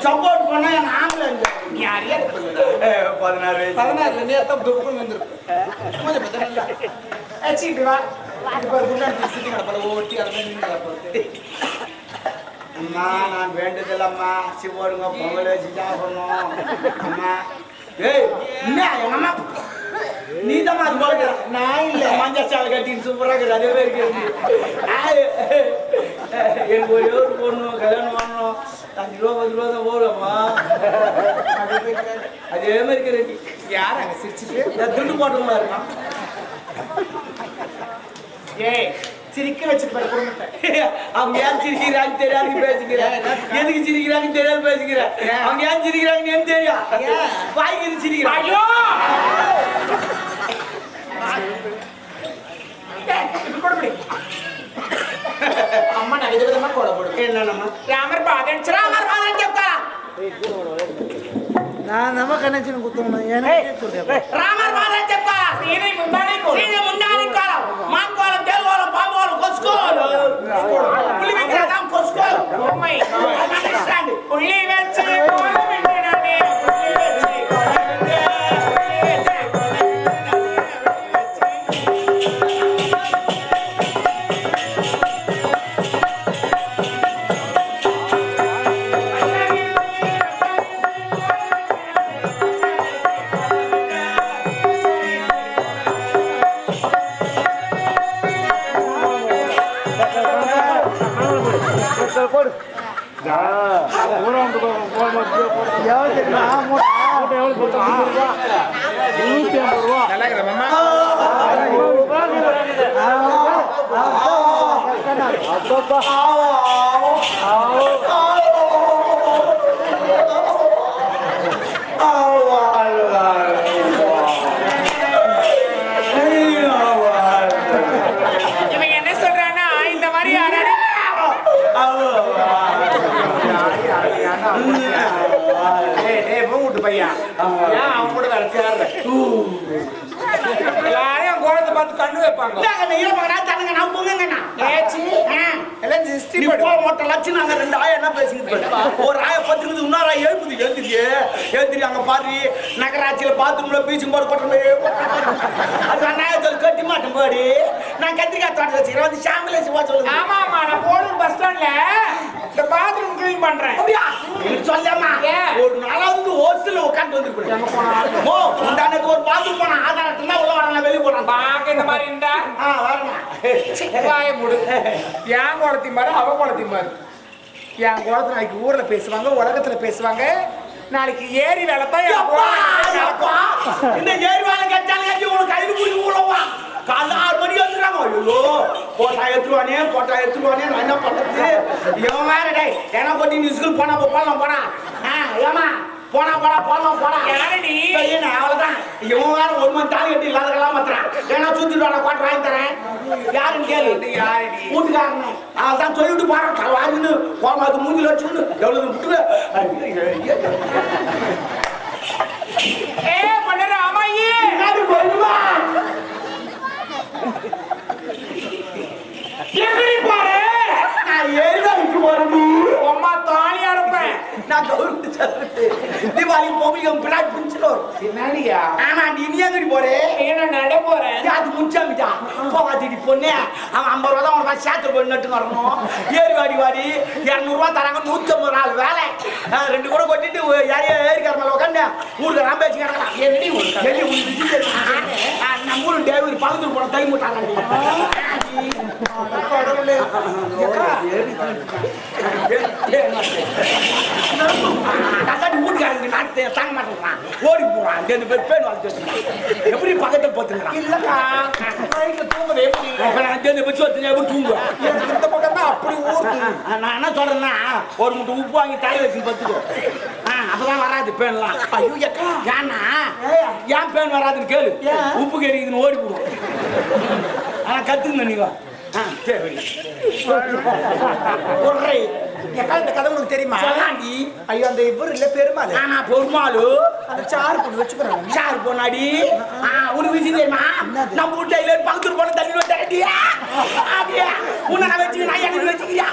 Support பண்ணா என் ஆம்பளை யாரையா 16 வயசு 16 நீ எத்தனை துப்புன்னு வந்துருக்கு கொஞ்சம் பத்தல இப்படி வா இப்போ முன்னாடி சிட்டிங் கடப்பல ஓட்டி அதை நின்று அம்மா நான் வேண்டதில்லம்மா சிவோடுங்க பொங்கல் வச்சு சாப்பிடணும் அம்மா ஏய் என்ன எங்க அம்மா நீ தான் அது போல நான் இல்லை மஞ்சள் சாலை கட்டின்னு சூப்பராக அதே மாதிரி எனக்கு ஒரே ஒரு பொண்ணு கல்யாணம் பண்ணணும் 5 ரூபா 10 ரூபா தான் போடும்மா அதே மாதிரி ரெடி யார் அங்கே சிரிச்சுட்டு துண்டு போட்டோம்னா இருக்கான் ஏய் சிரிக்க வச்சுட்டு போய் குடும்பத்தை அவங்க ஏன் சிரிக்கிறாங்க தெரியாது பேசுகிறேன் எதுக்கு சிரிக்கிறாங்க தெரியாது பேசுகிறேன் அவங்க ஏன் சிரிக்கிறாங்கன்னு எனக்கு தெரியும் வாய்க்கு சிரிக்கிறாங்க ஐயோ అమ్మ నా విధంగా కొడబడు என்னம்மா రామర్ బాదెంచ చెప్తా నా నమ్మకనచిన గుర్తున్నా రామర్ బాదెంచ చెప్తా సీని ముందాని కోలం మా కోలం తెలుగోలం పామోలం కొసుకోలం పులి విగ్రహం కొసుకోలం ఓ మై అండర్స్టాండ్ పులి వెచ్చి కోలం విండినాని పులి వెచ్చి பையா ஏன் அவங்க கூட வேலை செய்யற எல்லாரும் கோலத்தை பார்த்து கண்ணு வைப்பாங்க எல்லாம் ஜிஸ்டி மொட்டை லட்சம் நாங்க 2 ஆயா என்ன பேசிக்கிட்டு ஒரு ஆய 10 இன்னொரு ஆய எழுந்திரி அங்க பாரு நகராட்சியில பாத்ரூம்ல பீச்சும் போட கொட்டமே அது அநாயகத்தில் கட்டி மாட்டேன் பாடி நான் கத்திரிக்காய் தோட்டத்தை வச்சுக்கிறேன் வந்து ஷாம்பிலேசி போக சொல்லுங்க ஆமா ஆமா நான் போடும் பஸ் ஸ்டாண்ட்ல இந்த பாத்ரூம் கிளீன் பண்றேன் அப்படியா சொல்லமா ஒரு நாளாவது ஹோஸ்டல்ல உட்காந்து வந்துருக்கேன் ஓ முந்தானக்கு ஒரு பாத்ரூம் போனா ஆதாரத்துல தான் உள்ள வரலாம் வெளியே போறான் பாக்க இந்த மாதிரி இருந்தா வரணும் வாய மூடு ஏன் குளத்தி மாதிரி அவ குளத்தி மாதிரி என் குளத்துல நாளைக்கு ஊர்ல பேசுவாங்க உலகத்துல பேசுவாங்க நாளைக்கு ஏரி வேலை தான் இந்த ஏரி வேலை கேட்டாலும் கேட்டு உனக்கு கைது பிடிச்சி ஊழவா காலைல 6 மணி வந்துடுறாங்க ஐயோ போட்டா எடுத்துருவானே நான் என்ன பண்றது இவன் வேற டே ஏன்னா கொட்டி நீ ஸ்கூல் போனா போனா ஏமா போனா யாரடி அவ்வளவுதான் இவன் வேற 1 மணி தாலி கட்டி இல்லாதெல்லாம் மாத்திரான் ஏன்னா சுத்திட்டு வாங்க கோட்டை வாங்கி தரேன் யாருன்னு கேளு யாரடி வீட்டுக்காரனே அதான் சொல்லிட்டு பாரு வாங்கின்னு கோமாக்கு மூஞ்சில் வச்சுன்னு எவ்வளவு விட்டுரு பண்ணுற அம்மாயி போயிடுவா எப்படி பாரு நான் ஏறிதான் போறேன் அம்மா தாலியா இருப்பேன் நான் கவுருக்கு சொல்லிட்டு தீபாவளி பொங்கல் பிளாட் பிடிச்சிடும் என்னடியா ஆனா நீ எங்கடி போறே என்ன நட போறேன் அது முடிச்சாமிட்டா போகாதீடி பொண்ணு அவன் 50 ரூபா தான் உனக்கு சேர்த்து போய் நட்டு வரணும் ஏறி வாடி 200 ரூபா தராங்க 150 நாள் வேலை 2 கூட கொட்டிட்டு ஏறிக்கார மேல உட்காந்து ஊருக்கு ராம் பேச்சு கிடக்கலாம் என்னடி வெளியே நம்ம ஊரு டேவிட் பக்கத்துல போன தை மூட்டாங்க வீட்டுக்காரங்க நாட்டு தாங்க மாட்டேங்கிறான் ஓடி போறான் 2 பேர் பேன் வாழ்த்து எப்படி பக்கத்தில் பார்த்துக்கிறான் இல்லக்கா தூங்குது எப்படி வச்சு எப்படி தூங்குவேன் இந்த பக்கம் தான் அப்படி ஊருக்கு நான் என்ன சொல்றேன்னா ஒரு முட்டை உப்பு வாங்கி தாய் வச்சு பத்துக்கோ அப்பதான் வராது பேன்லாம் ஐயோ அக்கா ஏன்னா ஏன் பேன் வராதுன்னு கேளு உப்பு கறிக்குதுன்னு ஓடி போடுவோம் ஆனா கத்துக்கணும் நீங்க சரி எக்கா இந்த கதை உனக்கு தெரியுமா சொல்லாண்டி ஐயோ அந்த இவர் இல்ல பெருமாள் ஆனா பெருமாளு அந்த சாரு பொண்ணு வச்சுக்கிறோம் சார் போனாடி உனக்கு விஷயம் தெரியுமா நம்ம வீட்டு டெய்லர் பக்கத்துல போன தள்ளி வந்தாடியா அப்படியா உன்னை நான் வச்சுக்க நான் எனக்கு வச்சுக்கிறியா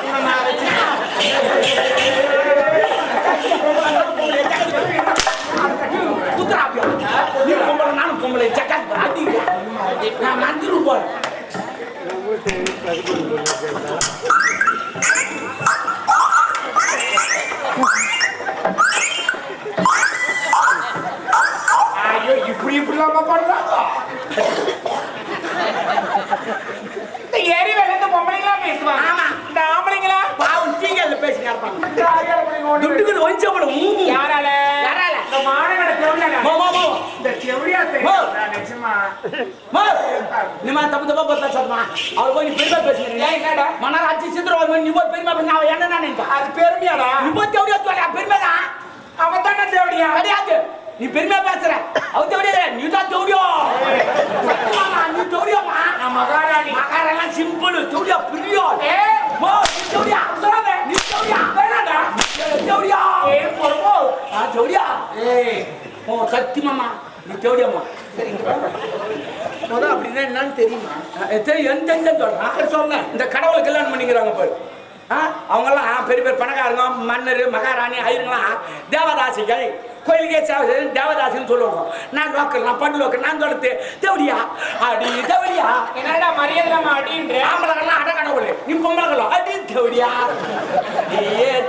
ஐயோ இப்படிலாமா பண்றாங்க இந்த ஏரி வேலை இந்த பொம்பளைங்களா பேசுவாங்க. ஆமா இந்த ஆம்பளைங்களா பாவம் டீகல்ல பேசிங்க இருப்பாங்க துட்டுக்கு ஒஞ்சப்படும் யாரால இந்த மாநகர தேவடியா இந்த தேவடியா நிச்சயமா நிமா தப்பு பேசாதமா அவர் போய் பெருமை பேசுறீங்க என்னடா மனராட்சி சிந்திரவாதம் நீ போய் பெருமை பேசுங்க அவன் என்ன நினைப்பா அது பெருமையாடா நீ போய் தேவடியா சொல்ல பெருமைதான் அவன் தானே தேவடியா கிடையாது நீ பெருமையா பேசுற அவ தேவடியா நீ தான் தேவடியா நீ தேவடியாமா மகாராணி மகாரெல்லாம் சிம்பிள் தேவடியா பிரியா ஓ நீ தேவடியா சொல்லாத நீ தேவடியா வேணாடா தேவடியா பொறுப்போ தேவடியா ஓ சக்தி மாமா நீ தேவடியாமா முதல் அப்படின்னா என்னன்னு தெரியுமா? எந்த சொல்றான் சொல்ல இந்த கடவுளை கல்யாணம் பண்ணிக்கிறாங்க பாரு அவங்கெல்லாம் பெரிய பெரிய பணக்காரங்க மன்னர் மகாராணி ஆயிருங்களாம் தேவதாசிகள் கோயிலுக்கே சேவை தேவதாசின்னு சொல்லுவாங்க. நான் லோக்கல் நான் பட்டு லோக்கல் நான் தொடர்த்து தேவடியா அடி தேவடியா என்னடா மரியாதை அப்படின்ற ஆம்பளங்கள்லாம் அட கடவுள் நீ பொம்பளங்களும் அடி தேவடியா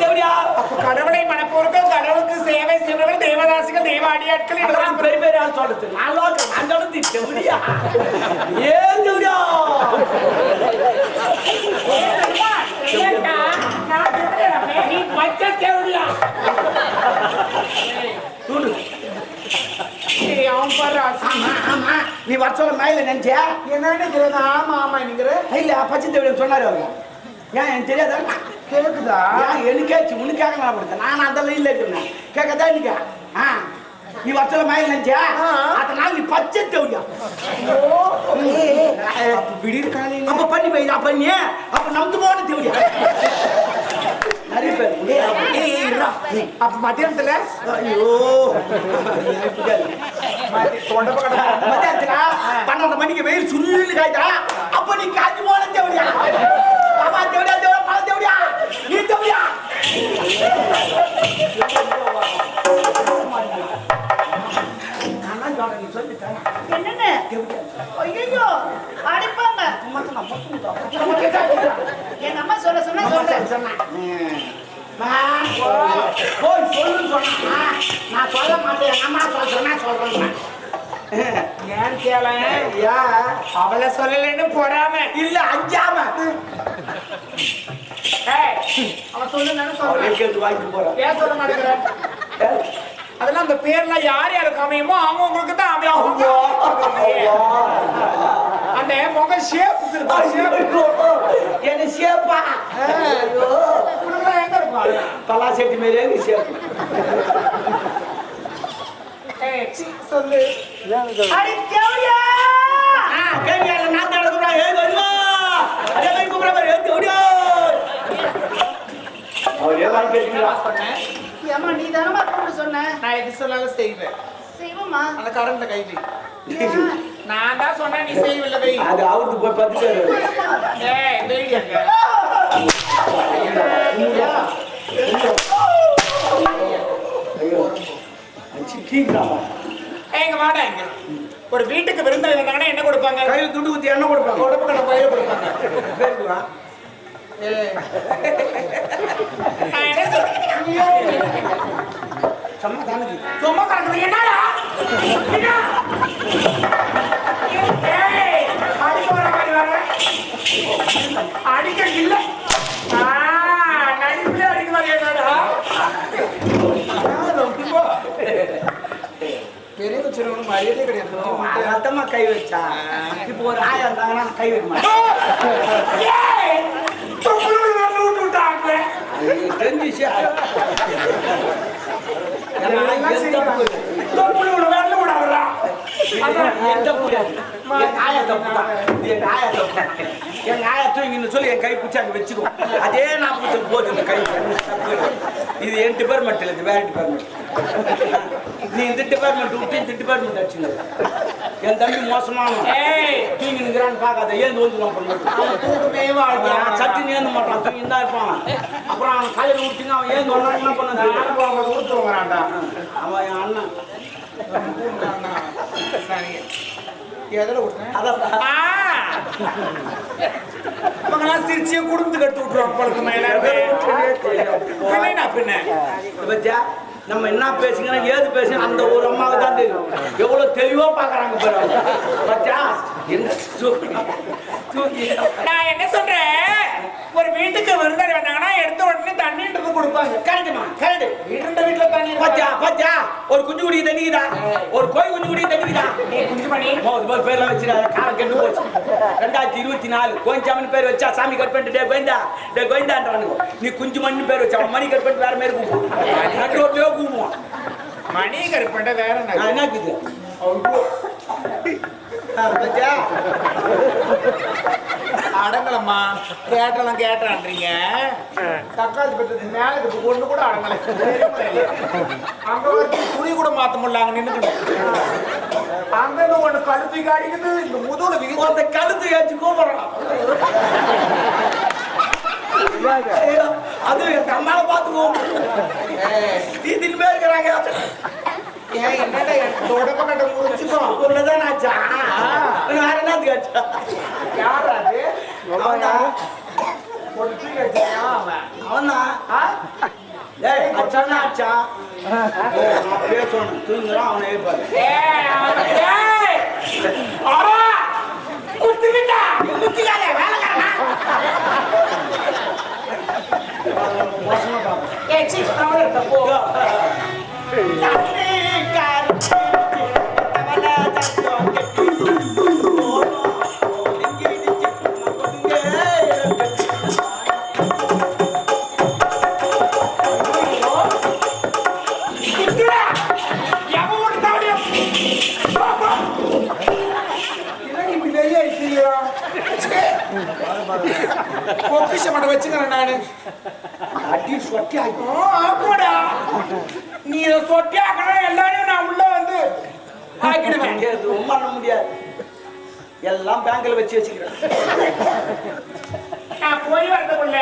தேவடியா அப்ப கடவுளை மனப்போருக்கு கடவுளுக்கு சேவை செய்வர்கள் தேவதாசிகள் தெய்வ அடியாட்கள் இதெல்லாம் பெரிய பெரிய ஆள் சொல்றது நான் லோக்கல் நான் தொடர்த்து தேவடியா தேவடியா நீ பச்சை தேவடியா அவன் பாரு ஆமா ஆமா நீ வச்சோட மயில நினைச்சியா என்னன்னு ஆமா ஆமா நீங்கிற இல்ல பச்சை தேவடின்னு சொன்னாரு அவரு ஏன் எனக்கு தெரியாதா கேக்குதா? ஏன் எனக்கேச்சு உனக்காக நான் கொடுத்தேன் நான் அதெல்லாம் இல்லை சொன்னேன் கேட்கதா இன்னைக்கு நீ வச்சோட மயில நினைச்சியா அதனால நீ பச்சை தேவடியா திடீர் காலையில அப்ப பண்ணி போய் பண்ணி அப்ப நம்பு போன தேவடியா நிறைய பேர் அப்ப மத்தியானத்துல ஐயோ மத்தியானத்துல 12 மணிக்கு வெயில் சுருளு காய்தா அப்ப நீ காய்ச்சி போன தேவடியா பாபா தேவடியா தேவடியா பால தேவடியா நீ தேவடியா என்னன்னு ஐயோ அடிப்பாங்க எங்க அம்மா சொல்ல சொன்னா சொல்றேன் போய் சொல்லுன்னு சொன்னா நான் சொல்ல மாட்டேன் எங்க அம்மா சொல்றேன்னா சொல்றேன் ஏன் கேள அவளை சொல்லலைன்னு போறாம இல்ல அஞ்சாம அவன் சொல்லுன்னு அவளே கேட்டு வாங்கிட்டு போறேன் ஏன் சொல்ல மாட்டேங்கிற அதெல்லாம் அந்த பேர்லாம் யார் யாருக்கு அமையுமோ அவங்க உங்களுக்கு தான் அமையும் அந்த முக ஷேப் என்ன ஷேப்பா எங்க இருக்கும் பலா செட்டி மாரியே நீ ஷேப் சொல்லு அடி தேவடியா கேள்வியால நான் நடக்குறா ஏய் வருவா அதே மாதிரி கூப்பிடுற மாதிரி ஏத்து ஓடியோ அவரே வாங்கி கேட்டீங்களா ஏமா நீ தானமா கூப்பிட்டு சொன்ன நான் எது சொன்னாலும் செய்வேன் செய்வோமா அந்த கரண்ட்ல கைவி நான் தான் சொன்னேன் நீ செய்வில்லை வை அது அவருக்கு போய் பார்த்துட்டு ஏய் வெயிங்க எங்க வாடா இங்க ஒரு வீட்டுக்கு விருந்தாளி வந்தாங்கன்னா என்ன கொடுப்பாங்க கையில் துண்டு ஊத்தி எண்ணெய் கொடுப்பாங்க உடம்பு கடை பயிர கொடுப்பாங்க பேருக்குவா நான் என்ன சொல்றேன் சமாதானக்கு சும்மா கறக்குது என்னடா என்ன? ஏய், அடிக்க வர மாதிரி வர அடிக்க இல்ல நடிப்புல அடிக்க மாதிரி என்னடா பெரிய வச்சிருக்கணும் மரியாதை கிடையாது. அத்தமா கை வச்சா இப்போ ஒரு ஆயா இருந்தாங்கன்னா கை வைக்க மாட்டேன் ஏய், தொப்புளுக்கு வந்து விட்டு விட்டாங்க தெரிஞ்சிச்சு தொப்புளுக்கு வரல விடாதா எங்க ஆயா தூங்கின்னு சொல்லி என் கை பிடிச்சி அங்க வச்சுக்குவோம் அதே நான் பிடிச்ச போது இந்த கை இது என் டிபார்ட்மெண்ட் இல்லை இது வேற டிபார்ட்மெண்ட் நீ இந்த டிபார்ட்மெண்ட் விட்டு இந்த டிபார்ட்மெண்ட் அடிச்சுங்க என் தம்பி மோசமான தூங்கினுங்கிறான்னு பார்க்காத ஏந்து வந்துடுவான் பண்ண சட்டி ஏந்து மாட்டான் தூங்கி தான் இருப்பான் அப்புறம் அவன் காலையில் விட்டுங்க அவன் ஏந்து ஒன்றா என்ன பண்ண ஊத்துவாங்கடா அவன் என் அண்ணன் எதில் விட்டேன் அதான் அவங்களாம் சிரிச்சியை குடும்பத்துக்கு எடுத்து விட்டுருவாங்க பழக்கம் பின்ன பத்தியா நம்ம என்ன பேசுங்கன்னா ஏது பேசுங்க அந்த ஒரு அம்மாவுக்கு தான் தெரியும் எவ்வளவு தெளிவா பாக்குறாங்க பாரு பத்தியா என்ன தூக்கி நான் என்ன சொல்றேன், ஒரு வீட்டுக்கு விருந்தாளி வந்தாங்கன்னா எடுத்த உடனே தண்ணின்றது கொடுப்பாங்க. கரெக்டுமா கரெக்டு. வீட்டுல தண்ணி பாத்தியா பாத்தியா ஒரு குஞ்சு குடி தண்ணிக்குதா, ஒரு கோய் குஞ்சு குடி தண்ணிக்குதா. குஞ்சு பண்ணி பேர்லாம் வச்சிருக்காங்க, காலம் கெட்டு போச்சு. 2024 கோயஞ்சாமன் பேர் வச்சா சாமி கட் பண்ணிட்டு டே கோயந்தா டே கோயந்தான்றானுங்க. நீ குஞ்சு மண்ணு பேர் வச்சா மணி கட் பண்ணிட்டு வேற மாதிரி கூப்பிடுவான், நட்டு ரோட்லயோ கூப்பிடுவான். மணி கட் பண்ணிட்ட வேற என்ன இருக்குது பத்தியா அடங்கலம்மா, கேட்டெல்லாம் கேட்டான்றீங்க. தக்காளி பட்டது மேல ஒண்ணு கூட அடங்கல. அங்க ஒரு துணி கூட மாத்த முடியல, அங்க நின்னுட்டு அங்க ஒண்ணு கழுத்து காடிக்குது, இந்த முதுகுல விகித அந்த கழுத்து ஏச்சு கூப்பிடுறான். அது என் அம்மாவை பார்த்துக்குவோம், தீதின் பேர் இருக்கிறாங்க. ஏன் என்னடா தொடப்ப கட்ட முடிச்சுக்கோ, ஒண்ணுதான் ஆச்சா, வேற என்னத்துக்கு ஆச்சா? யாரா அது? அவன்தான் அவன்தான். ஏய் அச்சானா அச்சா பேசணும், தூங்குறான் அவனை எழுப்பாரு. வச்சுக்கிறேன் நானு. அடி சொட்டி ஆக்கூடா, நீ சொட்டி ஆக்கணும் எல்லாரையும் நான் உள்ள வந்து ஆக்கிடுவேன். ரொம்ப பண்ண முடியாது, எல்லாம் பேங்க்ல வச்சு வச்சுக்கிறேன். நான் போய் வரதுக்குள்ள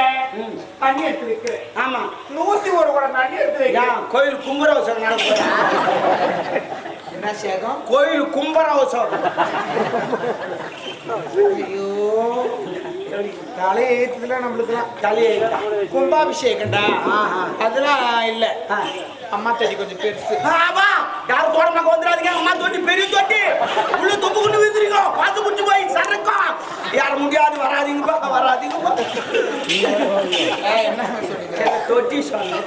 தண்ணி எடுத்து வைக்கிறேன். ஆமா 101 குடம் தண்ணி எடுத்து வைக்கிறேன். கோயில் கும்பரவசம் நடக்கும். என்ன சேகம்? கோயில் கும்பரவசம். ஐயோ, தலையை ஏத்துதுல நம்மளுக்குலாம். தலையை கும்பாபிஷேகம்டா, அதெல்லாம் இல்ல. அம்மா தண்ணி கொஞ்சம் பெருசு. யாரும் தோட்டமாக வந்துடாதீங்க, அம்மா தொட்டி பெரிய தொட்டி உள்ள தொப்பு கொண்டு வந்துருங்க, பார்த்து முடிச்சு போய் சரக்கம் யார முடியாது, வராதீங்கப்பா வராதீங்கப்பா. என்ன சொல்றீங்க? தொட்டி சொன்ன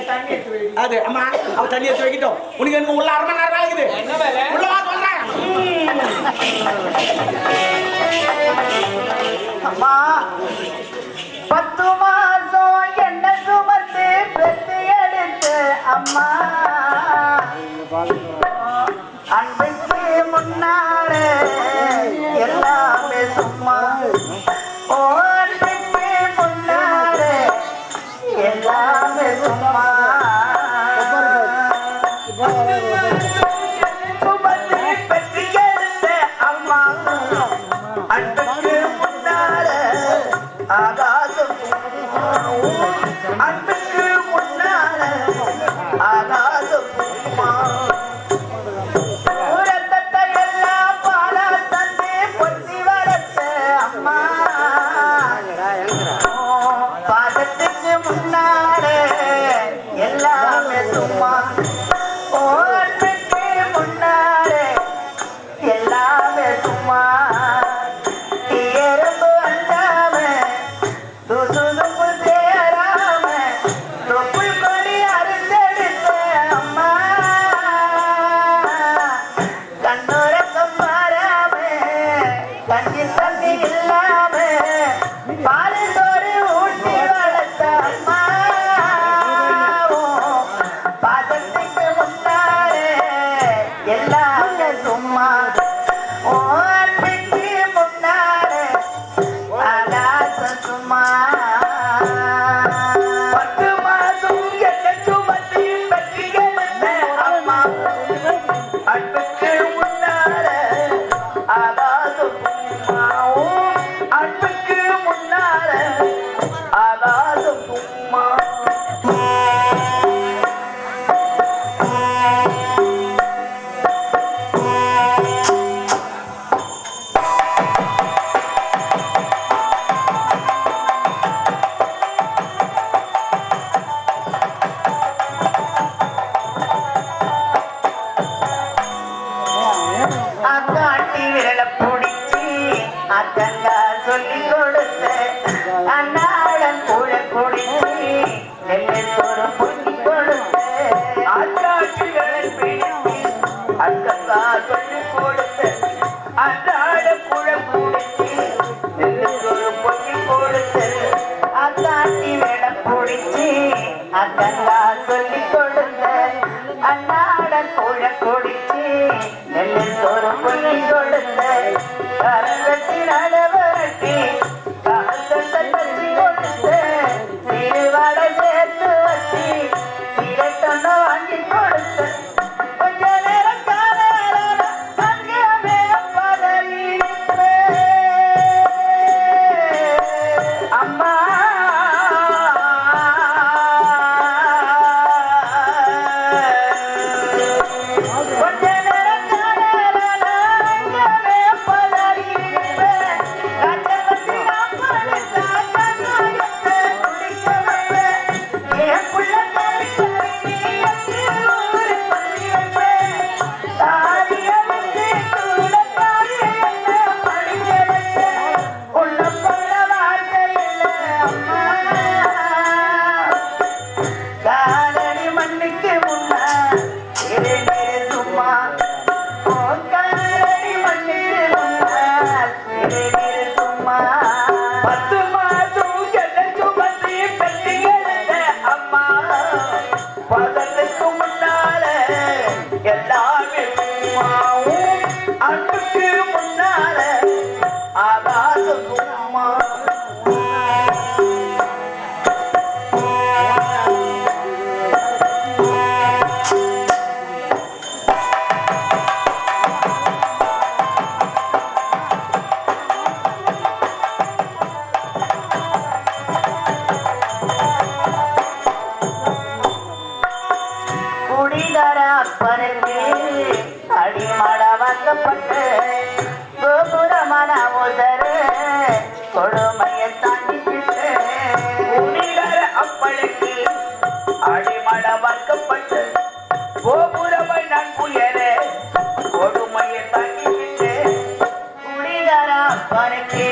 தண்ணி எடுத்து வை. அது அம்மா அவ தண்ணி எடுத்து வைக்கிட்டோம். உனக்கு எனக்கு உள்ள 1/2 மணி நேரம் ஆகுது. என்ன வேலை? உள்ள வா சொல்றேன். அம்மா 10 மாசம் என்ன சுமந்து பெத்து எடுத்து அம்மா அன்னைக்கு முன்னாலே எல்லாமே சும்மா. ஓ அன்னைக்கு முன்னாலே எல்லாமே சும்மா. சுமந்து பெத்து எடுத்து அம்மா அன்னைக்கு முன்னாலே ஆகாசம் அன்புக்கு முன்னால ஆகாசம் ரத்தத்தை எல்லாம் பாலா தந்து பொத்தி வளர்த்த அம்மா பாதத்துக்கு முன்னாலே எல்லாமே சும்மா. ஓ அன்புக்கு முன்னாலே எல்லாமே சும்மா. எறும்பு அண்டாம துசுதுப்பு சேராம தொப்புள் கொடி அறுத்தெடுத்த அம்மா கண்ணுறக்கம் மாறாம கண்ணில் தண்ணி இல்லாம பால் சோறு ஊட்டி வளர்த்த அம்மா பாசத்துக்கு முன்னாலே எல்லாமே சும்மா. ஓ அன்னைக்கு முன்னாலே ஆகாசம் சும்மா. 10 மாசம் என்ன சுமந்து பெற்று எடுத்த அம்மா அன்புக்கு முன்னாலே ஆகாசம் சும்மா. அன்புக்கு முன்னாலே அக்கங்கா சொல்லி கொடுத்த அன்னாடம் கூட குடிச்சு நெல்லை சோறு பொங்கி கொடுத்த ஆட்டாட்சிகளை பிடித்து அக்கங்கா சொல்லி கொடுத்த அன்னாடம் கூட குடிச்சு நெல்லை சோறு பொங்கி கொடுத்த அத்தாட்டி வேடம் பிடிச்சி அக்கங்கா சொல்லி கொடுத்த அன்னாடம் கூட குடிச்சு நெல்லை சோறு பொங்கி கொடுத்த கரகத்தின் அளவரட்டி காசத்தை தச்சு கொடுத்த சீர்வாட சேர்த்து வச்சு சீரட்டொன்னு வாங்கி கொடுத்த கொஞ்ச நேரம் காலையில அங்கே அம்மா கொஞ்ச நேரம் காலையில காலடி மண்ணுக்கு முன்னா சும்மா காலடி மண்ணுக்கு முன்னால் சும்மா 10 மாதம் சுமத்தி பெற்றீங்க அம்மா பதலுக்கு முன்னால எல்லாமே சும்மாவும் அன்புக்கு முன்னால ஆகாத சும்மா குடிதர அப்பனுக்கு அடிமட வாக்கப்பட்டு கோபுரமான உதரு கொடுமையை தாண்டிக்கிட்டு குடிதர அப்பனுக்கு அடிமட வாக்கப்பட்டு கோபுரமை நான் புயரே கொடுமையை தாண்டிக்கிட்டு குடிதர அப்பனுக்கு